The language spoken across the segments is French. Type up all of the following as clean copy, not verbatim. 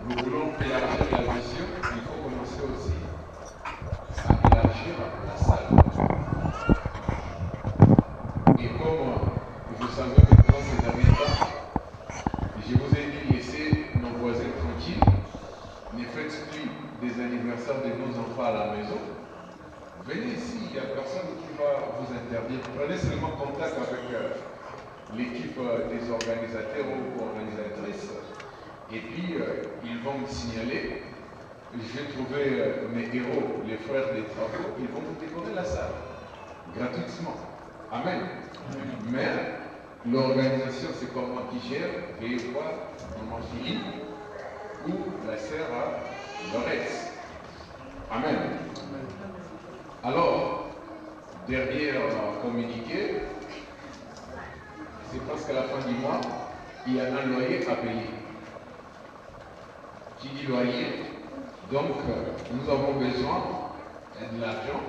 nous voulons élargir la vision, il faut commencer aussi à élargir la salle. Et comme vous savez maintenant ces derniers temps, je vous ai dit laissez nos voisins tranquilles, ne faites plus des anniversaires de nos enfants à la maison. Venez ici, il n'y a personne qui va vous interdire. Prenez seulement contact avec l'équipe des organisateurs ou organisatrices. Et puis, ils vont me signaler. J'ai trouvé mes héros, les frères des travaux. Ils vont vous décorer la salle, gratuitement. Amen. Mais l'organisation, c'est pas moi qui gère. Veuillez voir maman Philippe ou la sœur Lorette. Amen. Alors, dernier communiqué, c'est parce qu'à la fin du mois, il y a un loyer à payer. Qui dit loyer, donc nous avons besoin de l'argent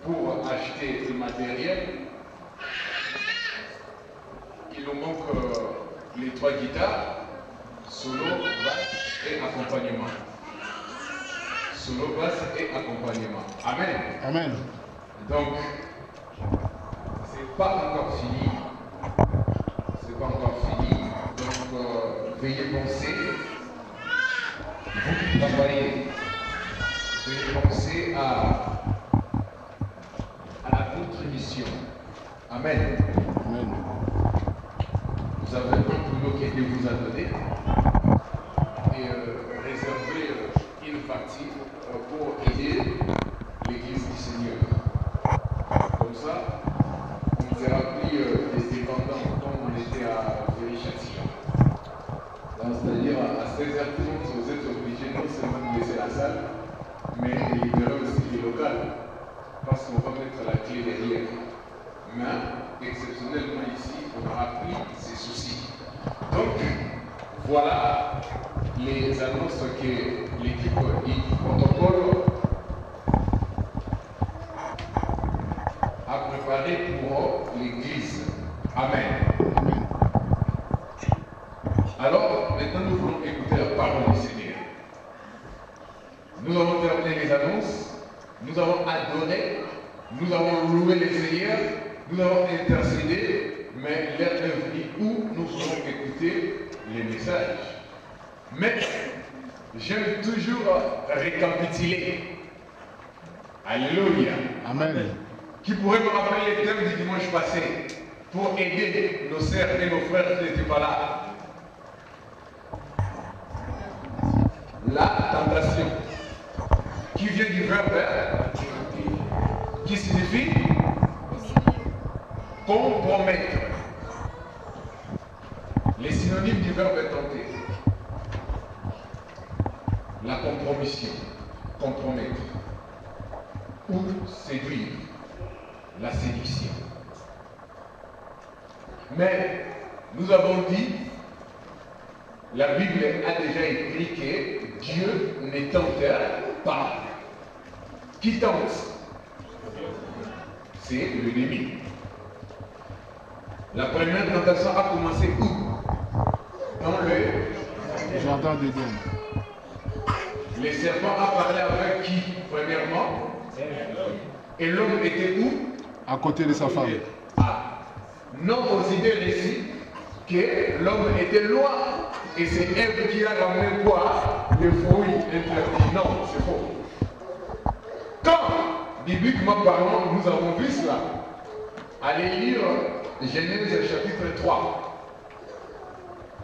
pour acheter du matériel. Il nous manque les 3 guitares, solo, basse et accompagnement. Solo, basse et accompagnement. Amen. Amen. Donc, c'est pas encore fini. C'est pas encore fini. Donc, veuillez penser. Vous qui travaillez, veuillez penser à la contribution. Amen. Amen. Vous avez un boulot qui a été vous a donné et réservez une partie pour aider l'Église du Seigneur. Comme ça, on ne sera plus des dépendants comme on était à Véry-Châtillon. C'est-à-dire à 16h30, vous êtes obligés non seulement de laisser la salle, mais de libérer aussi les locales, parce qu'on va mettre la clé derrière. Mais exceptionnellement ici, on n'aura plus ces soucis. Donc, voilà les annonces que l'équipe protocole a préparées pour l'Église. Amen. Alors, maintenant nous voulons écouter la parole du Seigneur. Nous avons terminé les annonces, nous avons adoré, nous avons loué le Seigneur, nous avons intercédé, mais l'heure est venue où nous voulons écouter les messages. Mais j'aime toujours récapituler. Alléluia. Amen. Qui pourrait me rappeler les thèmes du dimanche passé pour aider nos sœurs et nos frères qui n'étaient pas là. La tentation, qui vient du verbe qui signifie compromettre. Les synonymes du verbe tenter. La compromission, compromettre. Ou séduire, la séduction. Mais nous avons dit, la Bible a déjà écrit que Dieu ne tente pas. Qui tente? C'est l'ennemi. La première tentation a commencé où? Dans le Jardin d'Éden. Le serpent a parlé avec qui, premièrement? Et l'homme était où? À côté de sa femme. Ah. Non aux idées récits que l'homme était loin. Et c'est Ève qui a ramené quoi? Le fruit interdit. Non, c'est faux. Quand, bibliquement parlant, nous avons vu cela, allez lire Genèse chapitre 3.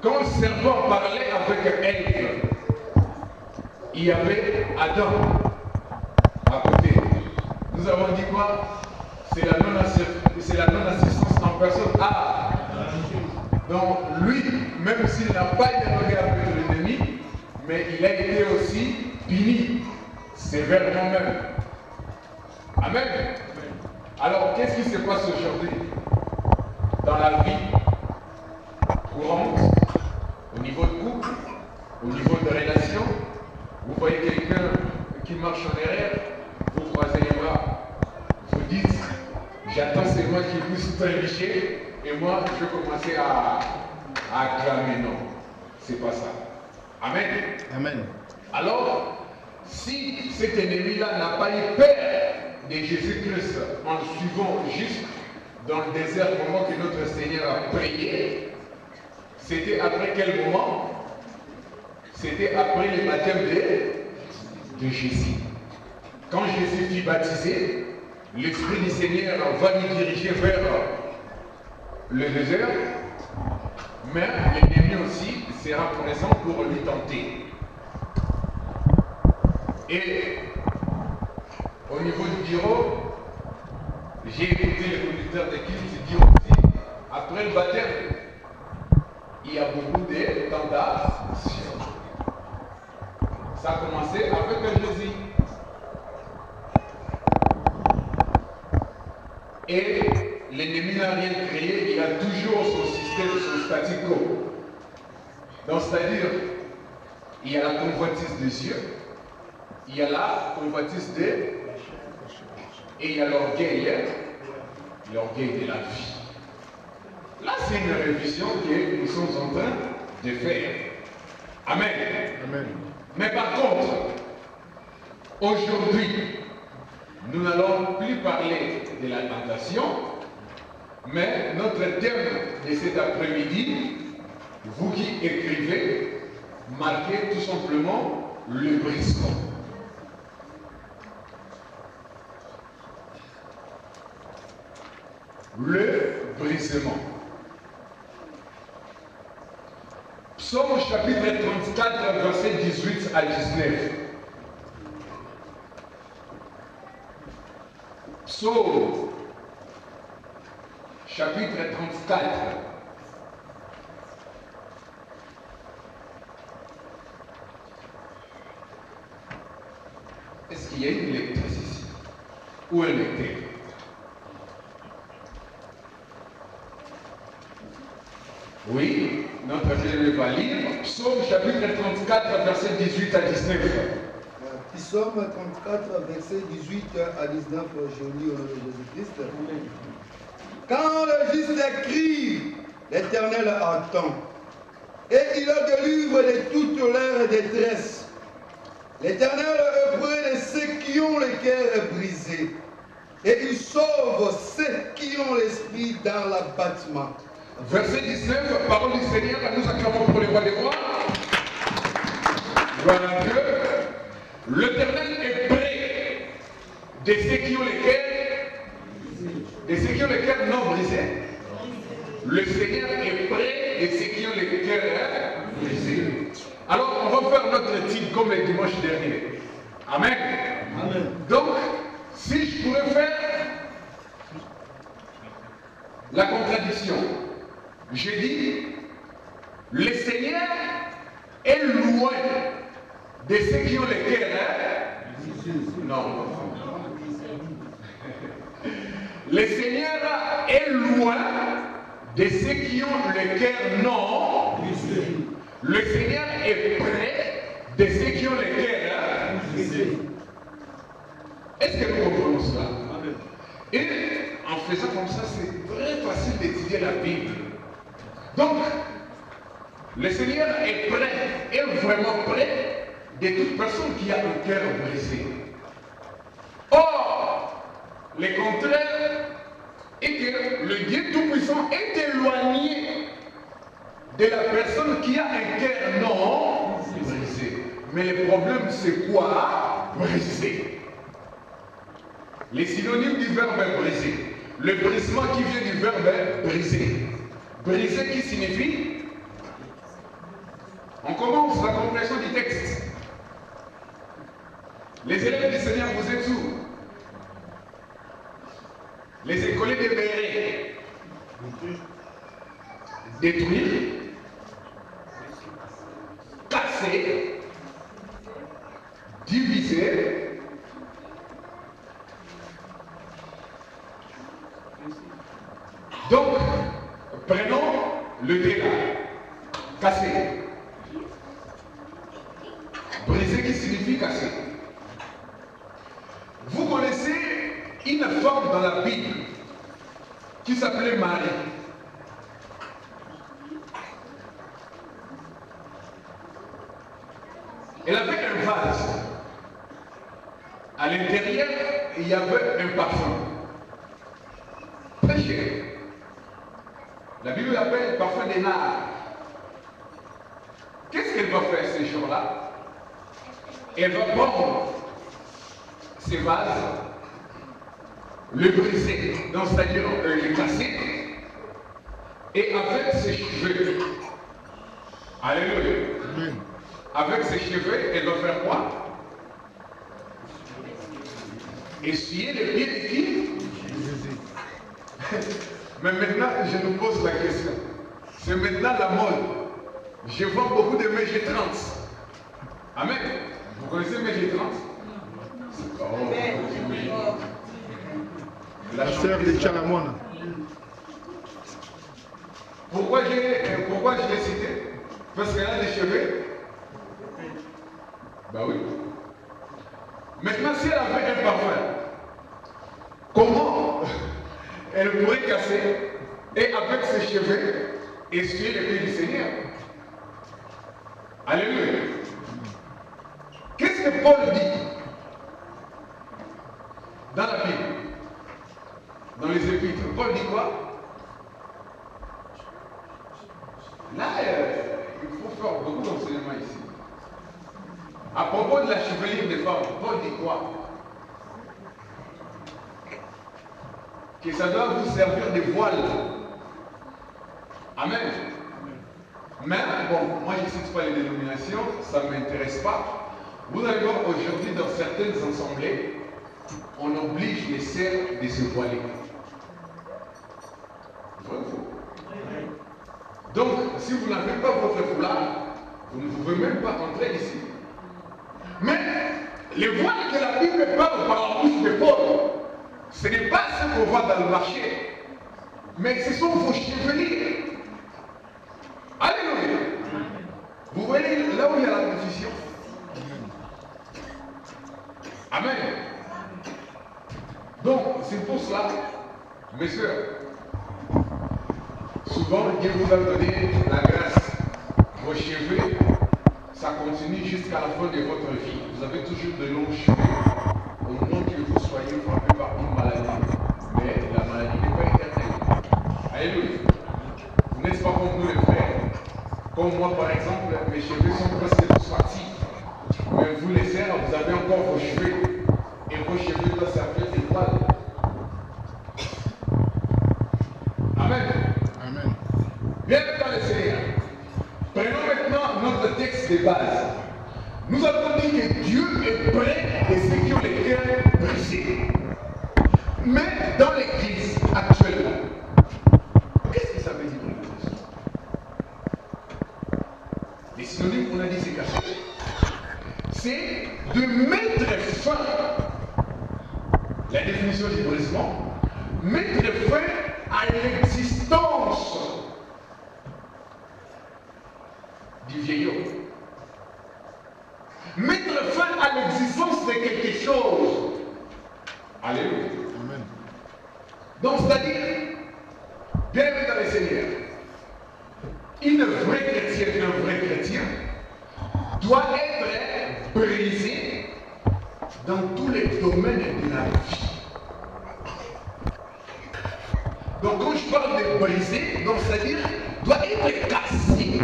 Quand le serpent parlait avec Ève, il y avait Adam à côté. Nous avons dit quoi? C'est la non-assistance en personne. Ah! Donc lui, même s'il n'a pas dialogué avec l'ennemi, mais il a été aussi puni sévèrement même. Amen. Alors, qu'est-ce qui se passe aujourd'hui dans la vie courante, au niveau de couple, au niveau de relation? Vous voyez quelqu'un qui marche en arrière, vous croisez les bras, vous dites, j'attends c'est moi qui puisse trébucher, et moi je vais commencer à acclamer. Non, c'est pas ça. Amen. Amen. Alors, si cet ennemi-là n'a pas eu peur de Jésus-Christ en suivant juste dans le désert au moment que notre Seigneur a prié, c'était après quel moment? C'était après le baptême de Jésus. Quand Jésus fut baptisé, l'Esprit du Seigneur va lui diriger vers le désert, mais l'ennemi aussi sera présent pour lui tenter. Et au niveau du bureau, j'ai écouté le conducteur d'équipe dire aussi, après le baptême, il y a beaucoup de tentations. Ça a commencé avec Jésus. Et l'ennemi n'a rien créé, il a toujours son système, son statu quo. Donc c'est-à-dire, il y a la convoitise des yeux, il y a la convoitise et il y a l'orgueil de la vie. Là, c'est une révision que nous sommes en train de faire. Amen. Amen. Mais par contre, aujourd'hui, nous n'allons plus parler de la tentation, mais notre thème de cet après-midi, vous qui écrivez, marquez tout simplement le brisement. Le brisement. Psaume chapitre 34, verset 18 à 19. Psaume chapitre 34. Est-ce qu'il y a une lectrice ici? Ou un lecteur? Oui, notre Dieu va lire. Psaume chapitre 34, verset 18 à 19. Psaume 34, verset 18 à 19, je lis au nom de Jésus-Christ. Quand le juste crie, l'Éternel entend, et il le délivre de toute leur détresse. L'Éternel est près de ceux qui ont le cœur brisé, et il sauve ceux qui ont l'esprit dans l'abattement. Verset 19, parole du Seigneur, nous acclamons pour les rois des rois. Voilà que l'Éternel est près de ceux qui ont les cœurs non brisés. Le Seigneur est près de ceux qui ont les cœurs brisés. Alors, on va faire notre titre comme le dimanche dernier. Amen. Amen. Donc, si je pourrais faire la contradiction, je dis, le Seigneur est loin de ceux qui ont les cœurs. Non. Le Seigneur est loin de ceux qui ont le cœur non. Le Seigneur est près de ceux qui ont le cœur. Est-ce que nous comprenons cela? Et en faisant comme ça, c'est très facile d'étudier la Bible. Donc, le Seigneur est prêt, est vraiment prêt de toute personne qui a un cœur brisé. Or, le contraire est que le Dieu Tout-Puissant est éloigné de la personne qui a un cœur non brisé. Mais le problème, c'est quoi? Brisé. Les synonymes du verbe briser. Le brisement qui vient du verbe briser. Briser qui signifie? On commence la compréhension du texte. Les élèves du Seigneur, vous êtes où? Les écoliers de Béret. Détruire. Casser. Diviser. Donc, prenons le dé là. Casser. Briser qui signifie casser. Vous connaissez une femme dans la Bible qui s'appelait Marie. Elle avait un vase. À l'intérieur, il y avait un parfum. Très cher. La Bible l'appelle parfum des nards. Qu'est-ce qu'elle va faire ces jours-là? Elle va prendre ces vases, le briser, donc c'est-à-dire le casser, et avec ses cheveux, alléluia, avec ses cheveux, elle va faire quoi? Essuyer les pieds de qui? Mais maintenant, je nous pose la question. C'est maintenant la mode. Je vois beaucoup de mèches trans. Amen. Vous connaissez mèches trans? Oh, oui. La sœur de Chalamona. Pourquoi je l'ai cité? Parce qu'elle a des cheveux. Ben oui. Maintenant, si elle avait un parfum, comment elle pourrait casser et avec ses cheveux essuyer les pieds du Seigneur? Alléluia. Qu'est-ce que Paul dit dans la Bible? Dans les épîtres, Paul dit quoi? Là, il faut faire beaucoup d'enseignements ici. À propos de la chevelure des femmes, Paul dit quoi? Que ça doit vous servir de voile. Amen. Mais bon, moi je ne cite pas les dénominations, ça ne m'intéresse pas. Vous allez voir aujourd'hui dans certaines assemblées, on oblige les sœurs de se voiler. Vrai ou faux? Donc, si vous n'avez pas votre foulard, vous ne pouvez même pas entrer ici. Mais les voiles que la Bible parle par la bouche de Paul, ce n'est pas ce qu'on voit dans le marché, mais ce sont vos chevelures. Alléluia. Vous voyez là où il y a la confusion. Amen. Donc, c'est pour cela, mes soeurs, souvent Dieu vous a donné la grâce. Vos cheveux, ça continue jusqu'à la fin de votre vie. Vous avez toujours de longs cheveux, au moins que vous soyez frappé par une maladie. Mais la maladie n'est pas éternelle. Alléluia. Vous n'êtes pas comme nous les frères. Comme moi, par exemple, mes cheveux sont presque tous partis. Mais vous les sœurs, vous avez encore vos cheveux. Et vos cheveux doivent servir de voile. Amen. Amen. Bien dans le Seigneur. Prenons maintenant notre texte de base. Nous avons dit que Dieu est prêt de ceux qui ont les cœurs brisés. Mais dans l'église actuellement, qu'est-ce que ça veut dire l'église? Les synonymes qu'on a dit c'est caché. C'est de mettre fin, la définition du brisement, mettre fin à l'existence du vieil homme. Mettre fin à l'existence de quelque chose. Alléluia. Amen. Donc, c'est-à-dire, bienvenue dans le Seigneur, une vraie chrétienne, un vrai chrétien, doit être brisé dans tous les domaines de la vie. Donc, quand je parle de briser, donc c'est-à-dire, doit être cassé,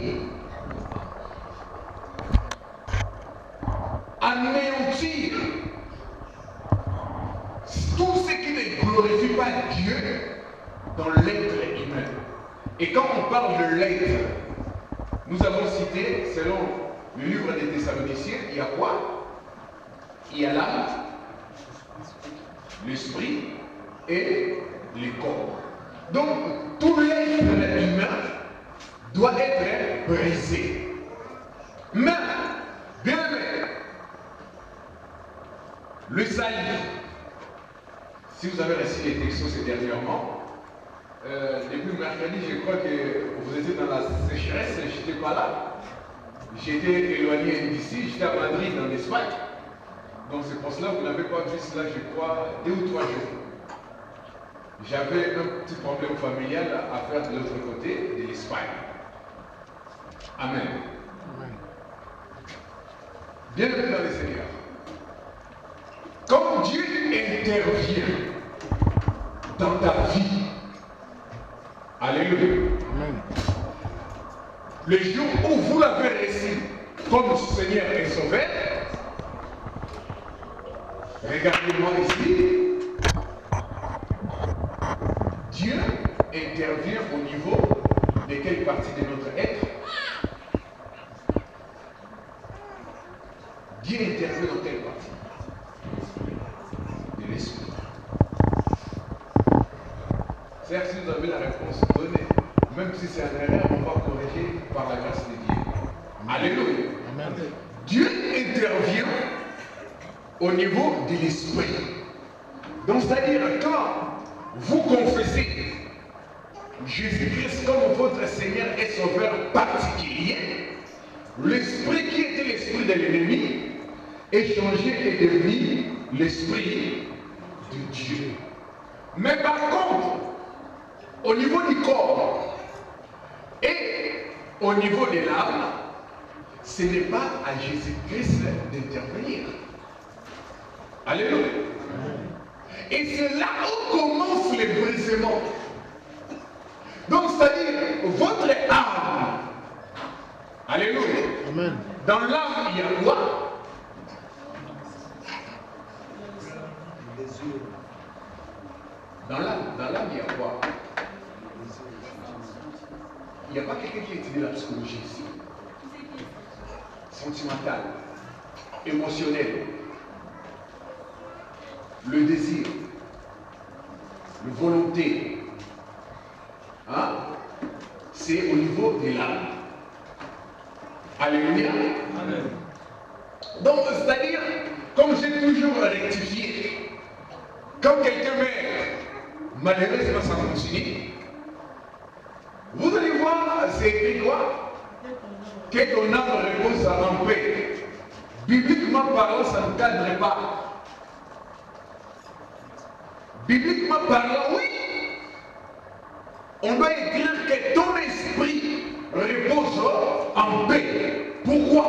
anéantir tout ce qui ne glorifie pas Dieu dans l'être humain. Et quand on parle de l'être, nous avons cité, selon le livre des Thessaloniciens, il y a quoi? Il y a l'âme, l'esprit et le corps. Donc, tout l'être humain doit être brisé. Mais, bien aimé, le salut, si vous avez reçu les textos ces dernièrement, depuis mercredi, je crois que vous étiez dans la sécheresse, je n'étais pas là. J'étais éloigné d'ici, j'étais à Madrid, en Espagne. Donc c'est pour cela que vous n'avez pas vu cela, je crois, 2 ou 3 jours. J'avais un petit problème familial à faire de l'autre côté de l'Espagne. Amen. Bien-aimé dans le Seigneur, comme Dieu intervient dans ta vie, alléluia, Amen. le jour où vous l'avez reçu comme Seigneur et Sauveur, regardez-moi ici, Dieu intervient au niveau de quelle partie de notre être? Dieu intervient dans quelle partie? De l'esprit. Certes, si vous avez la réponse donnée, même si c'est un erreur, on va corriger par la grâce de Dieu. Alléluia. Amen. Dieu intervient au niveau de l'esprit. Donc, c'est-à-dire, quand vous confessez Jésus-Christ comme votre Seigneur et Sauveur particulier, l'esprit qui était l'esprit de l'ennemi est changé et devenu l'esprit de Dieu. Mais par contre, au niveau du corps et au niveau de l'âme, ce n'est pas à Jésus-Christ d'intervenir. Alléluia. Et c'est là où commence le brisement. Donc, c'est-à-dire, votre âme, alléluia, Amen. dans l'âme, il y a quoi? Dans l'âme, il y a quoi? Il n'y a pas quelqu'un qui étudie la psychologie ici. Sentimental, émotionnel, le désir, la volonté. Hein? C'est au niveau de l'âme. Alléluia. Amen. Donc, c'est-à-dire, comme j'ai toujours rectifié, quand quelqu'un meurt, malheureusement ça continue, vous allez voir, c'est écrit quoi? Que ton âme repose en paix. Bibliquement parlant, ça ne cadre pas. Bibliquement parlant, oui. On doit écrire que ton esprit repose en paix. Pourquoi?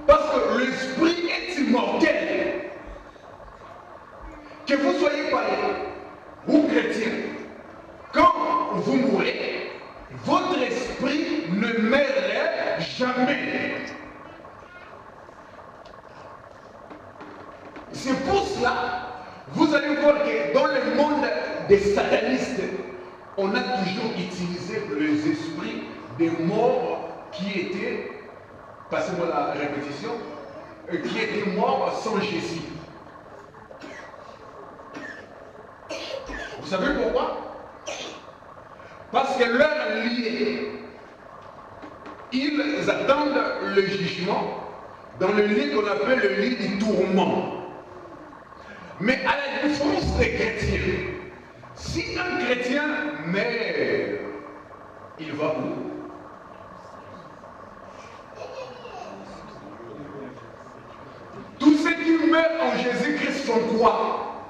Parce que l'esprit est immortel. Que vous soyez païen ou chrétien, quand vous mourrez, votre esprit ne meurra jamais. C'est pour cela, vous allez voir que dans le monde des satanistes, on a toujours utilisé les esprits des morts qui étaient, passez-moi la répétition, qui étaient morts sans Jésus. Vous savez pourquoi? Parce que leur lié, ils attendent le jugement dans le lit qu'on appelle le lit du tourment. Mais à la différence des chrétiens, si un chrétien meurt, il va où? Tous ceux qui meurent en Jésus-Christ font quoi?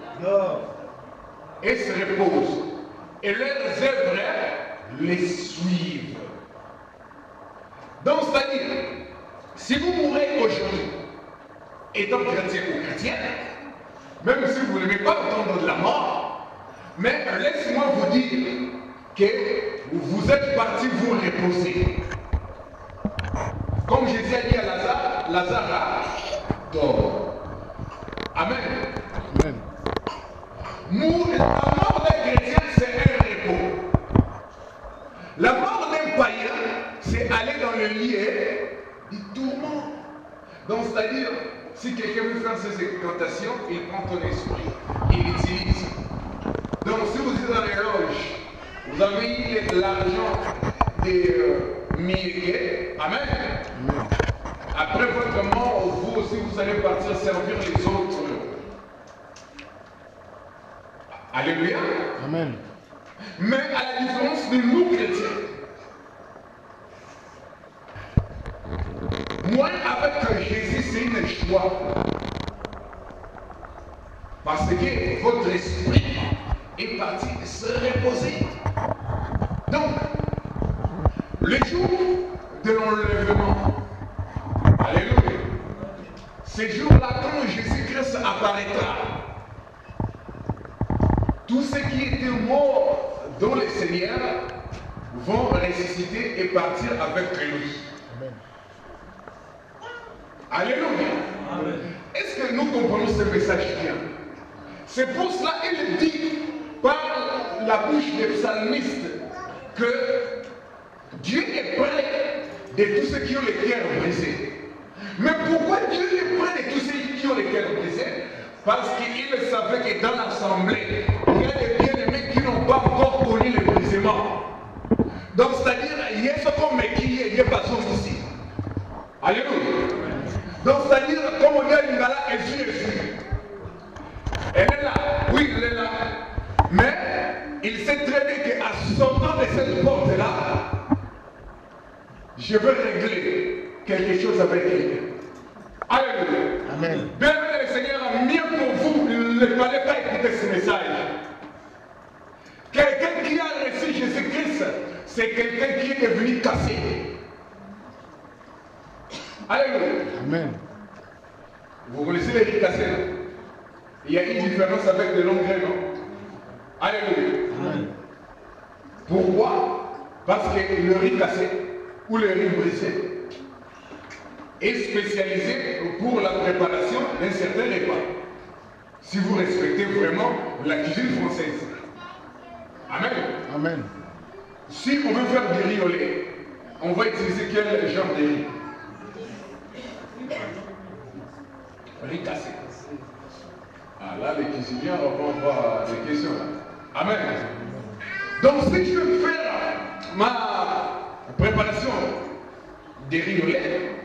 Et se reposent. Et leurs œuvres les suivent. Donc, c'est-à-dire, si vous mourrez aujourd'hui, étant chrétien ou chrétienne, même si vous n'aimez pas entendre de la mort, mais laissez-moi vous dire que vous êtes parti vous reposer. Comme Jésus a dit à Lazare, Lazare dort. Amen. Amen. La mort d'un chrétien, c'est un repos. La mort d'un païen, c'est aller dans le lit du tourment. Donc, c'est-à-dire, si quelqu'un veut faire ses incantations, il prend ton esprit, il l'utilise. Donc, si vous êtes dans les loges, vous avez l'argent des milliers. Amen. Amen. Après votre mort, vous aussi, vous allez partir servir les autres. Alléluia. Amen. Mais à la différence de nous chrétiens, moi avec Jésus, c'est une choix. Parce que votre esprit est parti se reposer. Donc, le jour de l'enlèvement, alléluia, Ces jours-là, quand Jésus-Christ apparaîtra, tous ceux qui étaient morts dans le Seigneur vont ressusciter et partir avec lui. Amen. Alléluia. Amen. Est-ce que nous comprenons ce message bien? C'est pour cela qu'il dit par la bouche des psalmistes que Dieu est près de tous ceux qui ont les cœurs brisés. Mais pourquoi Dieu est près de tous ceux qui ont les cœurs brisés? Parce qu'il savait que dans l'assemblée, il y a des bien-aimés qui n'ont pas encore connu le brisement. Donc c'est-à-dire, il y a ce qu'on met qui est pas ici. Alléluia. Donc c'est-à-dire, comme on dit à Lingala, elle est là, oui, elle est là. Mais il sait très bien qu'à sortant de cette porte-là, je veux régler quelque chose avec elle. Alléluia. Amen. Bien, le Seigneur a mis pour vous, il ne fallait pas écouter ce message. Quelqu'un qui a reçu Jésus-Christ, c'est quelqu'un qui est devenu cassé. Alléluia. Amen. Vous connaissez les riz cassés, non? Il y a une différence avec de longs grains, non? Alléluia. Amen. Pourquoi? Parce que le riz cassé ou le riz brisé est spécialisé pour la préparation d'un certain repas. Si vous respectez vraiment la cuisine française. Amen. Amen. Si on veut faire du riz au lait, on va utiliser quel genre de riz? Riz cassé. Ah là, les cuisiniers vont avoir des questions. Là. Amen. Donc si je veux faire ma préparation des riz au lait,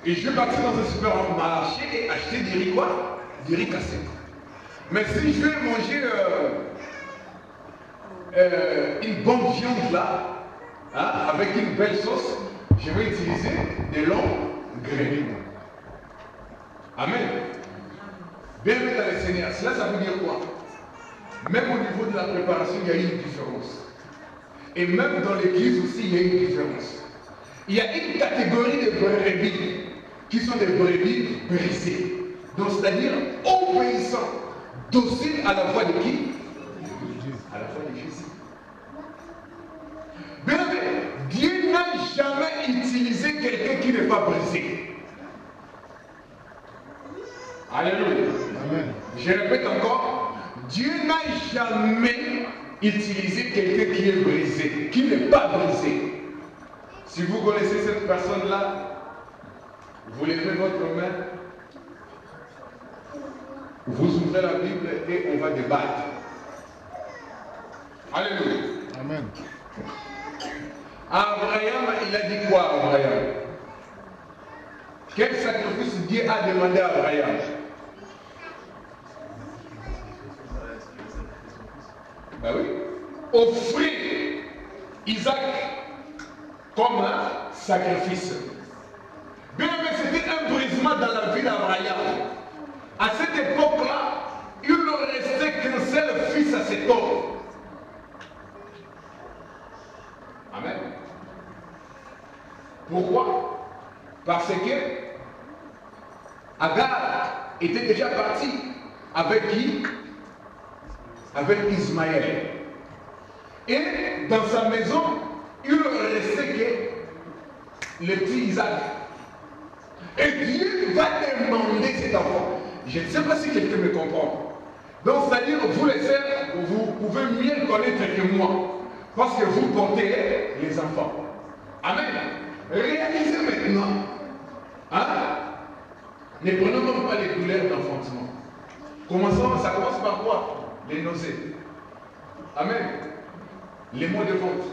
et je vais partir dans un supermarché et acheter du riz quoi? Du riz cassé. Mais si je vais manger une bonne viande là, hein, avec une belle sauce, je vais utiliser des longs grains. Amen. Bien-aimé dans le Seigneur, cela ça veut dire quoi? Même au niveau de la préparation, il y a une différence. Et même dans l'église aussi, il y a une différence. Il y a une catégorie de brebis qui sont des brebis brisées. Donc c'est-à-dire obéissants, dociles à la voix de qui? À la voix de Jésus. Bien-aimé, Dieu n'a jamais utilisé quelqu'un qui n'est pas brisé. Alléluia. Amen. Je répète encore, Dieu n'a jamais utilisé quelqu'un qui est brisé, qui n'est pas brisé. Si vous connaissez cette personne-là, vous levez votre main, vous ouvrez la Bible et on va débattre. Alléluia. Amen. Abraham, il a dit quoi, Abraham? Quel sacrifice Dieu a demandé à Abraham? Ben oui. Offrir Isaac comme un sacrifice. Bien, mais c'était un brisement dans la vie d'Abraham. À cette époque-là, il ne restait qu'un seul fils à cet homme. Amen. Pourquoi? Parce que Agar était déjà parti. Avec qui? Avec Ismaël. Et dans sa maison, il ne restait que le petit Isaac. Et Dieu va demander cet enfant. Je ne sais pas si quelqu'un me comprend. Donc, c'est-à-dire, vous les sœurs, vous pouvez mieux connaître que moi. Parce que vous portez les enfants. Amen. Réalisez maintenant. Hein? Ne prenons même pas les douleurs d'enfantement. Ça commence par quoi? Les nausées. Amen. Les maux de ventre.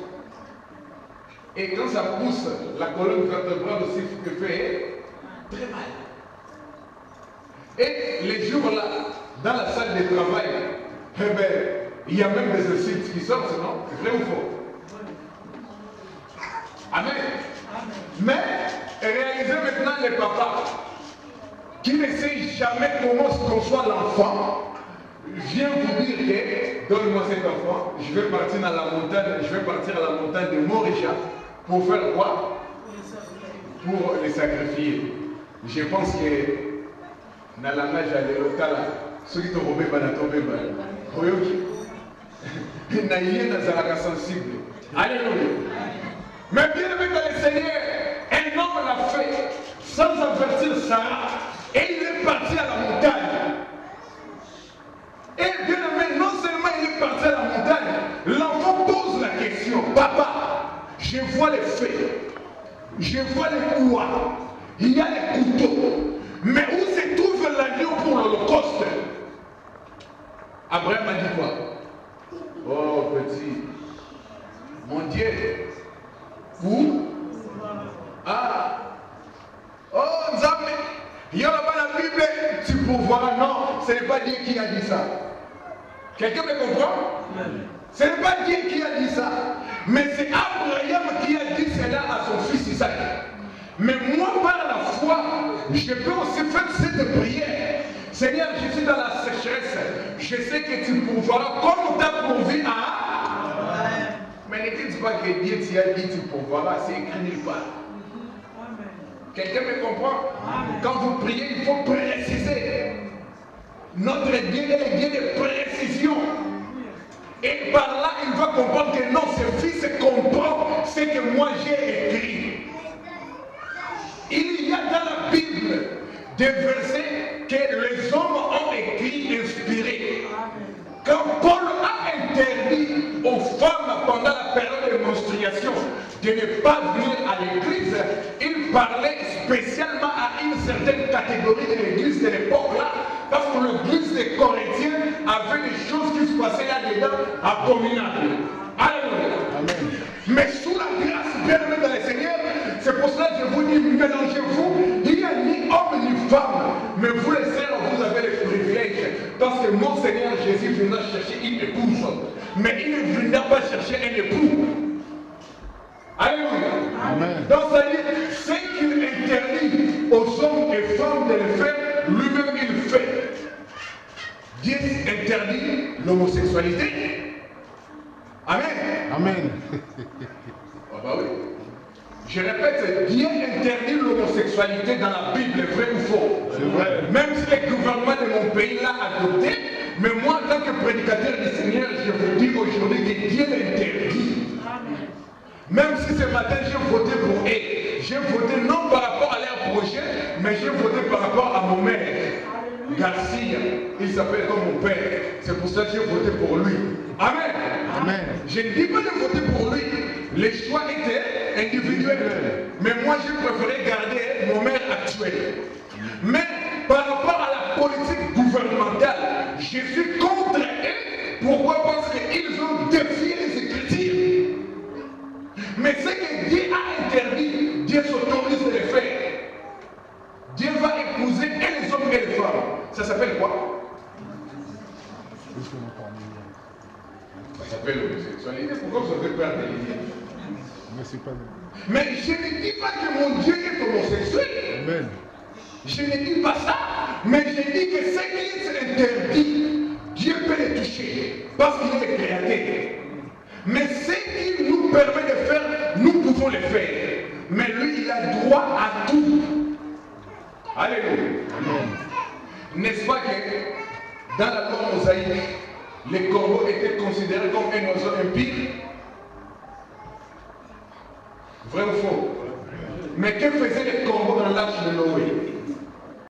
Et quand ça pousse, la colonne vertébrale aussi peut faire très mal. Et les jours-là, dans la salle de travail, eh ben, il y a même des acides qui sortent, non? Vrai ou faux? Amen. Mais réalisez maintenant les papas qui ne sait jamais comment se conçoit l'enfant, vient vous dire que donne-moi cet enfant, je vais partir dans la montagne, je vais partir à la montagne de Morisha pour faire quoi? Pour les sacrifier. Je pense que na langage ya lelo tala soki tokobeba na tobeba oyoki na ye nazalaka sensible. Alléluia. Mais bien aimé dans le Seigneur, un homme l'a fait sans avertir Sarah et il est parti à la montagne. Et bien aimé, non seulement il est parti à la montagne, l'enfant pose la question, papa, je vois les feux, je vois les couloirs, il y a les couteaux, mais où se trouve l'agneau pour l'Holocauste? Abraham a dit quoi? Oh petit, mon Dieu, où? Ah, oh Nzambe, il y a là-bas la Bible, tu pourvoiras. Non, ce n'est pas Dieu qui a dit ça. Quelqu'un me comprend? Ce n'est pas Dieu qui a dit ça, mais c'est Abraham qui a dit cela à son fils Isaac. Mais moi, par la foi, je peux aussi faire cette prière. Seigneur, je suis dans la sécheresse. Je sais que tu pourvoiras comme tu as pourvu à... Mais ne dites pas que Dieu t'y a dit tu pourvoiras, c'est écrit nulle part. Quelqu'un me comprend? Quand vous priez, il faut préciser. Notre Dieu est le Dieu de précision. Et par là, il va comprendre que non, ce fils comprend ce que moi j'ai écrit. Il y a dans la Bible des versets que les hommes ont écrits, inspirés. Quand Paul a interdit aux femmes pendant la période de menstruation de ne pas venir à l'église, il parlait spécialement à une certaine catégorie de l'église de l'époque-là, parce que l'église des Corinthiens avait des choses qui se passaient là-dedans abominables. Alléluia. Mais sous la grâce bien aimée dans le Seigneur, c'est pour cela que je vous dis, mélangez-vous. Il n'y a ni homme ni femme, mais vous les sœurs, vous avez les privilèges. Parce que mon Seigneur Jésus viendra chercher une épouse, mais il ne viendra pas chercher un époux. Alléluia. Amen. Donc c'est-à-dire, ce qu'il interdit aux hommes et femmes de le faire, lui-même il le fait. Dieu interdit l'homosexualité. Amen. Amen. Ah bah oui. Je répète, Dieu interdit l'homosexualité dans la Bible, vrai ou faux? C'est vrai. Même si le gouvernement de mon pays l'a adopté, mais moi, en tant que prédicateur du Seigneur, je vous dis aujourd'hui que Dieu l'interdit. Même si ce matin j'ai voté pour eux, j'ai voté non par rapport à leur projet, mais j'ai voté par rapport à mon maire, Garcia. Il s'appelle comme mon père. C'est pour ça que j'ai voté pour lui. Amen. Amen. Je ne dis pas de voter pour lui. Les choix étaient individuels. Mais moi, j'ai préféré garder mon maire actuel. Mais par rapport à la politique gouvernementale, je suis contre eux. Pourquoi? Parce qu'ils ont défié les Écritures. Mais ce que Dieu a interdit, Dieu s'autorise de le faire. Dieu va épouser et les hommes et les femmes. Ça s'appelle quoi? Ça s'appelle l'homosexualité. Pourquoi vous avez peur de l'idée? Mais je ne dis pas que mon Dieu est homosexuel. Amen. Je ne dis pas ça. Mais je dis que ce qui est interdit, Dieu peut le toucher. Parce qu'il est le créateur. Mais ce qu'il nous permet de faire, nous pouvons le faire. Mais lui, il a droit à tout. Alléluia. N'est-ce pas que dans la loi mosaïque, les corbeaux étaient considérés comme un oiseau impur? Vrai ou faux? Mais que faisaient les corbeaux dans l'arche de Noé?